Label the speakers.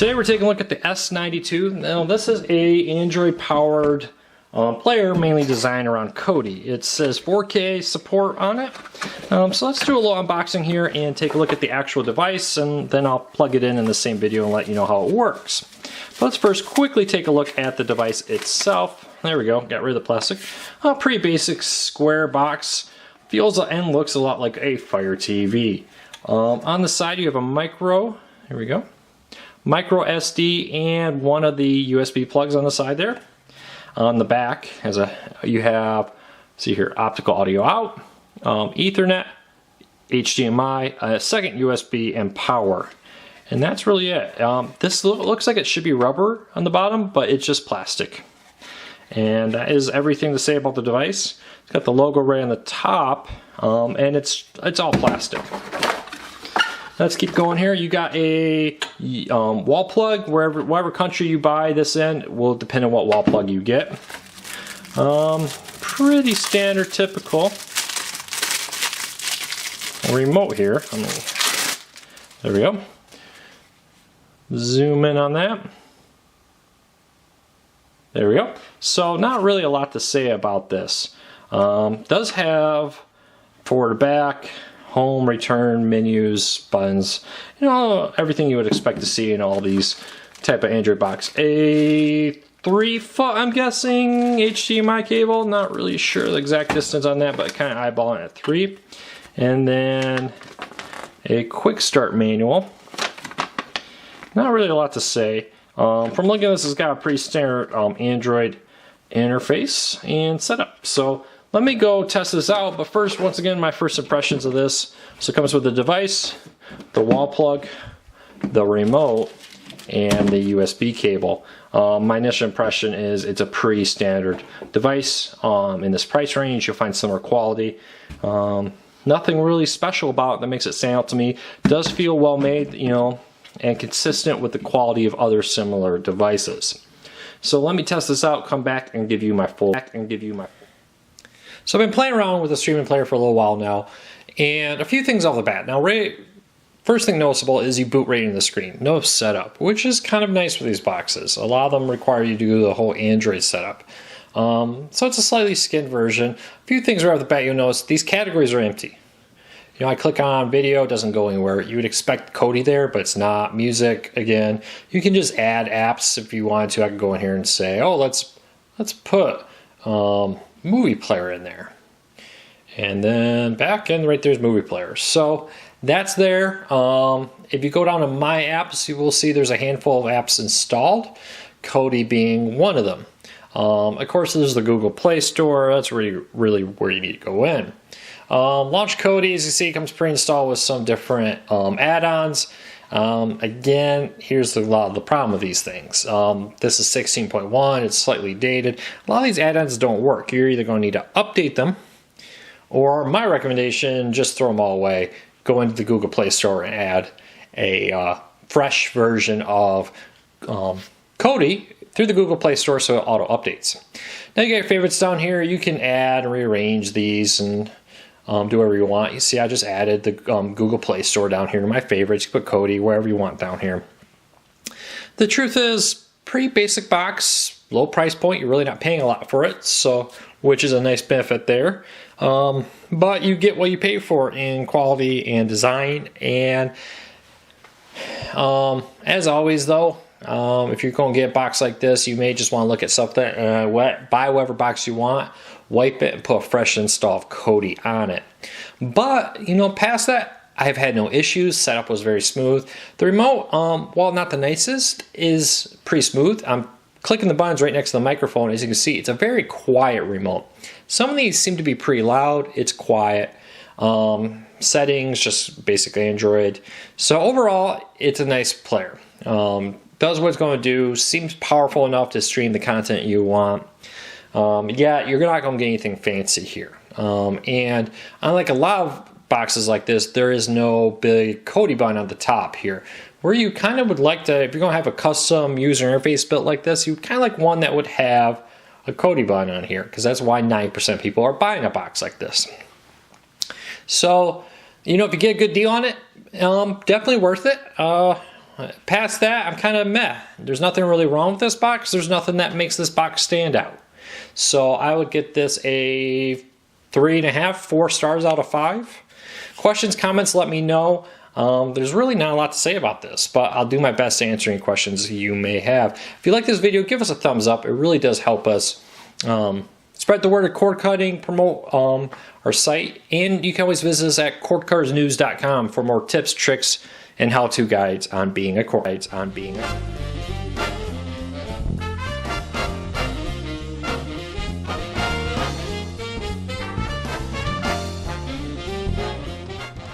Speaker 1: Today we're taking a look at the S92. Now this is a Android powered player mainly designed around Kodi. It says 4K support on it. So let's do a little unboxing here and take a look at the actual device, and then I'll plug it in the same video and let you know how it works. But let's first quickly take a look at the device itself. There we go, got rid of the plastic. Pretty basic square box. Feels and looks a lot like a Fire TV. On the side you have a micro, here we go. Micro SD and one of the USB plugs on the side there. On the back you have, see here, optical audio out, Ethernet, HDMI, a second USB, and power. And that's really it. This looks like it should be rubber on the bottom, but it's just plastic. And that is everything to say about the device. It's got the logo right on the top, and it's all plastic. Let's keep going here. You got a wall plug. Whatever country you buy this in will depend on what wall plug you get. Pretty standard, typical remote here. There we go. Zoom in on that. There we go. So not really a lot to say about this. Does have forward to back, home, return, menus, buttons, you know, everything you would expect to see in all these type of Android box. A 3-foot, I'm guessing, HDMI cable. Not really sure the exact distance on that, but kind of eyeballing at 3. And then a quick start manual. Not really a lot to say. From looking at this, it's got a pretty standard Android interface and setup. So let me go test this out, but first, once again, my first impressions of this. So it comes with the device, the wall plug, the remote, and the USB cable. My initial impression is it's a pretty standard device. In this price range, you'll find similar quality. Nothing really special about it that makes it stand out to me. It does feel well made, you know, and consistent with the quality of other similar devices. So let me test this out, come back and give you my full. So I've been playing around with the streaming player for a little while now, and a few things off the bat. Now, first thing noticeable is you boot right into the screen. No setup, which is kind of nice with these boxes. A lot of them require you to do the whole Android setup. So it's a slightly skinned version. A few things right off the bat you'll notice, these categories are empty. You know, I click on video, it doesn't go anywhere. You would expect Kodi there, but it's not. Music, again, you can just add apps if you wanted to. I can go in here and say, oh, let's put movie player in there. And then back end right there's movie player. So that's there. If you go down to my apps, you will see there's a handful of apps installed, Kodi being one of them. Of course, there's the Google Play Store. That's really where you need to go in. Launch Kodi, as you see, comes pre-installed with some different add-ons. Again, here's a lot of the problem with these things. This is 16.1, it's slightly dated. A lot of these add-ons don't work. You're either going to need to update them, or my recommendation, just throw them all away. Go into the Google Play Store and add a fresh version of Kodi through the Google Play Store so it auto updates. Now you got your favorites down here. You can add and rearrange these and do whatever you want. You see, I just added the Google Play Store down here to my favorites. You put Kodi wherever you want down here. The truth is, pretty basic box, low price point. You're really not paying a lot for it, so which is a nice benefit there. But you get what you pay for in quality and design. And as always, though, if you're going to get a box like this, you may just want to look at something, buy whatever box you want, wipe it, and put a fresh install of Kodi on it. But, you know, past that, I've had no issues. Setup was very smooth. The remote, while not the nicest, is pretty smooth. I'm clicking the buttons right next to the microphone. As you can see, it's a very quiet remote. Some of these seem to be pretty loud. It's quiet. Settings, just basic Android. So overall, it's a nice player. Does what it's going to do, seems powerful enough to stream the content you want. Yeah, you're not going to get anything fancy here. And unlike a lot of boxes like this, there is no big Kodi button on the top here. Where you kind of would like to, if you're going to have a custom user interface built like this, you kind of like one that would have a Kodi button on here, because that's why 9% of people are buying a box like this. So, you know, if you get a good deal on it, definitely worth it. Past that, I'm kind of meh. There's nothing really wrong with this box. There's nothing that makes this box stand out. So I would get this a 3.5, 4 stars out of 5. Questions, comments, let me know. There's really not a lot to say about this, but I'll do my best to answer any questions you may have. If you like this video, give us a thumbs up. It really does help us spread the word of cord cutting, promote our site, and you can always visit us at cordcuttersnews.com for more tips, tricks, and how-to guides on being a cord cutter.